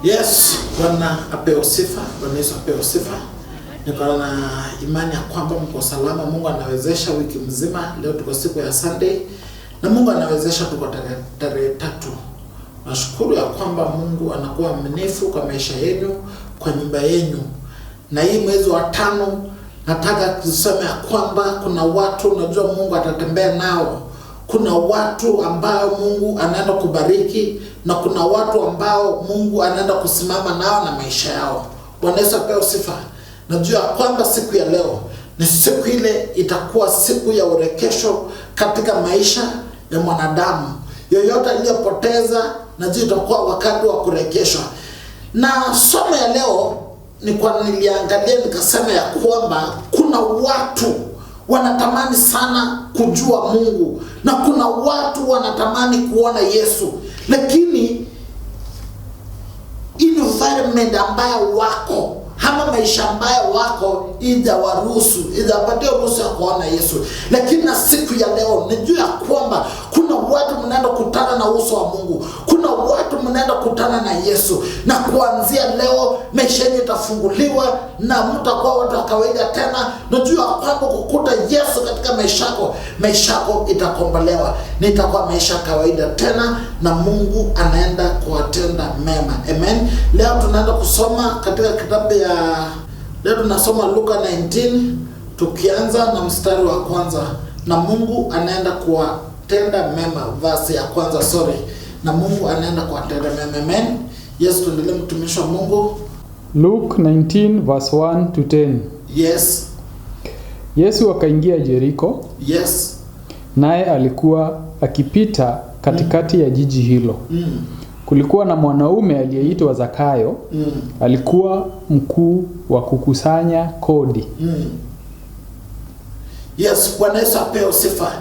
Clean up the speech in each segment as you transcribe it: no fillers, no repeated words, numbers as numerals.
Yes, Bwana apewe sifa, Bwana Yesu apewe sifa. Niko na imani ya kwamba mko salama. Mungu anawezesha wiki mzima. Leo tuko siku ya Sunday na Mungu anawezesha tuko tarehe 3. Nashukuru ya kwamba Mungu anakuwa mwaminifu kwa maisha yenu, kwa nyumba yenu. Na hii mwezi wa 5 nataka kusema ya kwamba kuna watu unajua Mungu atatembea nao. Kuna watu ambao Mungu anaenda kubariki na kuna watu ambao Mungu anaenda kusimama nao na maisha yao. Bwana Yesu apewe sifa. Najua kwamba siku ya leo ni siku ile itakuwa siku ya urekesho katika maisha ya mwanadamu. Yoyote aliyopoteza najua itakuwa wakati wa kurekeshwa. Na somo ya leo niliangalia nikasema ya kwamba kuna watu wanatamani sana kujua Mungu na kuna watu wanatamani kuona Yesu, lakini environment ambayo wako ama maisha ambayo wako ijapatia ruhusa ya kuona Yesu. Lakini na siku ya leo najua ya kwamba kuna watu mnaenda kutana na uso wa Mungu, kuna watu mnaenda kutana na Yesu, na kuanzia leo maisha yenu itafunguliwa na mtakuwa watu wa kawaida tena. Najua kwamba kukuta Yesu katika maisha yako itakombolewa, nitakuwa maisha kawaida tena na Mungu anaenda kuwatenda mema. Amen. Leo tunaenda kusoma katika kitabu ya leo tunasoma Luka 19 tukianza na mstari wa kwanza. Na Mungu anaenda kuwatenda mema, verse ya kwanza, na Mungu anaenda kuwatenda mema. Amen. Yes, tuendelee mtumishi wa Mungu. Luke 19 verse 1 to 10. Yes. Yesu akaingia Jeriko. Yes. Naye alikuwa akipita katikati ya jiji hilo. Kulikuwa na mwanaume aliyeitwa Zakayo. Alikuwa mkuu wa kukusanya kodi. Yes, Bwana Yesu apewe sifa.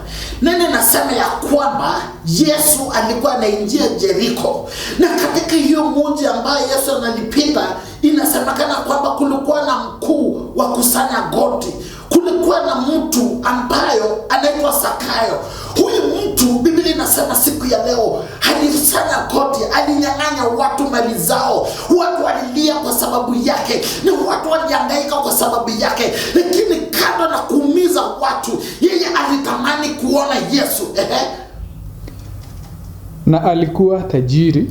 Nene nasema ya kwamba Yesu alikuwa anaingia Jeriko, na katika hiyo mji ambayo Yesu analipita inasemekana kwamba kulikuwa na mkuu wa kusanya kodi. Kulikuwa na mtu ambayo anaitwa Zakayo. Huyu mtu Biblia inasema siku ya leo alisanya kodi, alinyang'anya watu mali zao. Watu walilia kwa sababu yake, ni watu walihangaika kwa sababu yake, lakini kando na kuumiza watu, yeye alitamani kuona Yesu. Na alikuwa tajiri.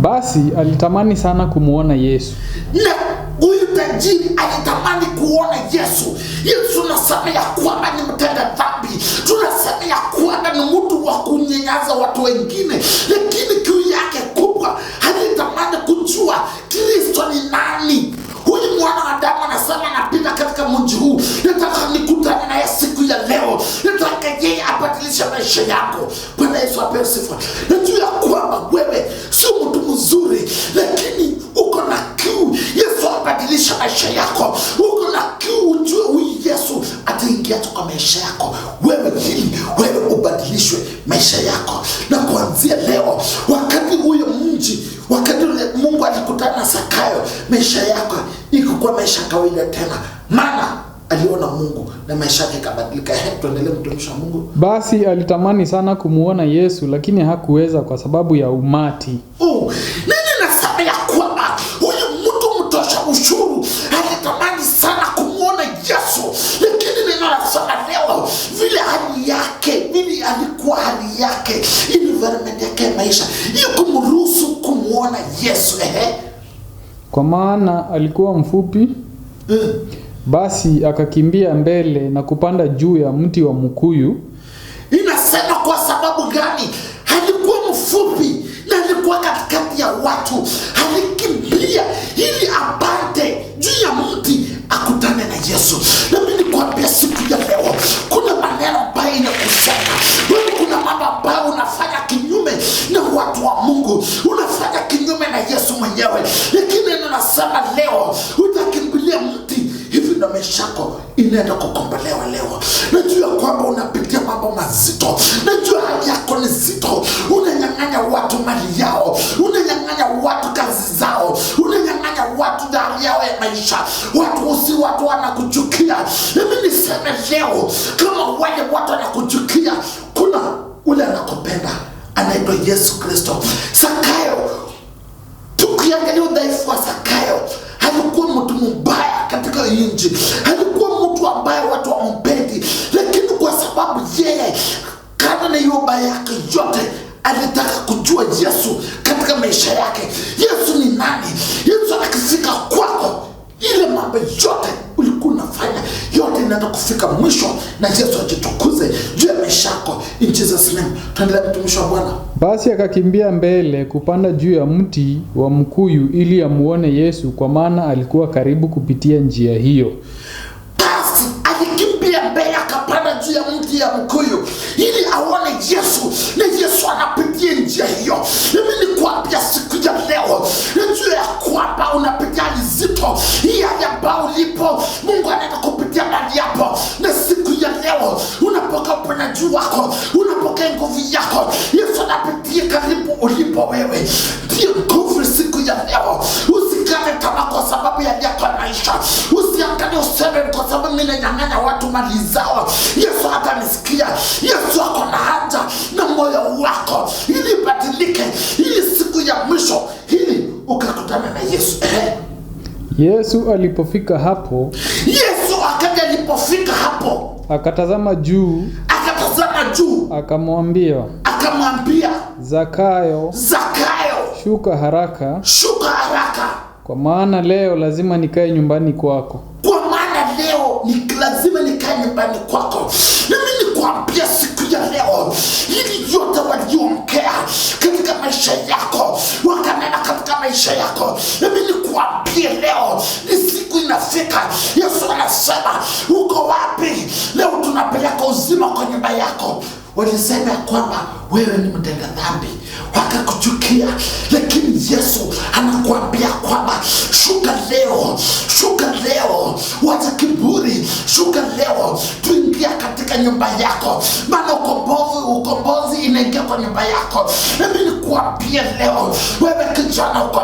Basi alitamani sana kumuona Yesu. Na huyu tajiri alitamani kuona Yesu. Yesu nasema ya kwamba ni mtenda dhambi. Tunasema ya kwamba ni mtu wa kunyanyaza watu wengine, lakini kiu yake kubwa alitamani kujua Kristo ni nani. Huyu mwana wa Adamu anasema anapita katika mji huu. Nataka nikutane naye siku ya leo. Nataka yeye abadilishe maisha yako. Bwana Yesu apewe sifa. Najua kwamba wewe sio mtu mzuri, lakini uko na kiu Yesu abadilishe maisha yako. Uko na kiu ujue huyu Yesu ataingia kwa maisha yako. Wewe ubadilishwe maisha yako. Na kuanzia leo, wakati Mungu alikutana na Zakayo, maisha yako iko kwa maisha kawaida tena, maana aliona Mungu na maisha yake kabadilika. Tuendelee mtumishi wa Mungu. Basi alitamani sana kumuona Yesu, lakini hakuweza kwa sababu ya umati. Nini nasema ya kwamba huyu mtu mtosha ushuru alitamani sana kumuona Yesu, lakini ninasema leo vile alikuwa hali yake, environment yake maisha kumruhusu kumuona Yesu. Kwa maana alikuwa mfupi. Basi akakimbia mbele na kupanda juu ya mti wa mkuyu. Inasema kwa sababu gani? Alikuwa mfupi na alikuwa katikati ya watu. Alikimbia ili apande juu ya mti akutane na Yesu. Na mimi nikwambia siku ya leo, kuna maneno ambayo inakusema wewe, kuna mambo ambayo unafanya kinyume na watu wa Mungu, unafanya kinyume na Yesu mwenyewe, lakini ninasema leo utakimbilia mti hivi na maisha yako inaenda kukombolewa leo. Najua kwamba unapitia mambo mazito, najua hali yako ni zito. Unanyang'anya watu mali yao, unanyang'anya watu kazi zao, unanyang'anya watu hali yao ya maisha. Watu wanakuchukia. Mimi niseme leo, kama wale watu wanakuchukia, kuna ule anakupenda anaitwa Yesu Kristo. nchi. Alikuwa mtu ambaye watu wampendi, lakini kwa sababu yeye kana na hiyo baya yake yote alitaka kujua Yesu katika maisha yake. Yesu ni nani? Yesu akifika kwako, ile mambo yote ulikuwa unafanya yote inaenda kufika mwisho, na Yesu ajitukuze juu ya maisha yako. In Jesus name. Tuendelee mtumishi wa Bwana. Basi akakimbia mbele kupanda juu ya mti wa mkuyu ili amuone Yesu, kwa maana alikuwa karibu kupitia njia hiyo. Basi alikimbia mbele akapanda juu ya mti ya mkuyu ili aone Yesu, na Yesu anapitia njia hiyo. Mimi nikuambia siku ya leo, najua ya kwamba unapitia nzito hii ambao ulipo, Mungu anaenda kupitia ndani yako. Na siku ya leo unapokea uponyaji wako, unapokea nguvu yako. Yesu anapitia karibu ulipo wewe. Ndio nguvu siku ya leo. Usikate tamaa kwa sababu ya yako maisha. Usiangalie useme kwa sababu mimi nanyang'anya watu mali zao. Yesu hatanisikia. Yesu ako na haja na moyo wako ili badilike, ili siku ya mwisho ili ukakutana na Yesu. Yesu alipofika hapo, akatazama juu, akamwambia, Zakayo, shuka haraka, kwa maana leo lazima nikae nyumbani kwako. Mimi nikuambia siku ya leo, ili yote waliongea katika maisha yako, wakanena katika maisha yako, mimi nikuambia leo ni siku inafika. Yesu anasema, uko wapi? Leo tunapeleka uzima kwa nyumba yako. Walisema kwamba wewe ni mtenda dhambi, wakakuchukia, lakini Yesu anakuambia kwamba shuka leo, wacha kiburi, shuka leo, tuingia katika nyumba yako, maana ukombozi inaingia kwa nyumba yako. Mimi nikuambia leo, wewe kijana uko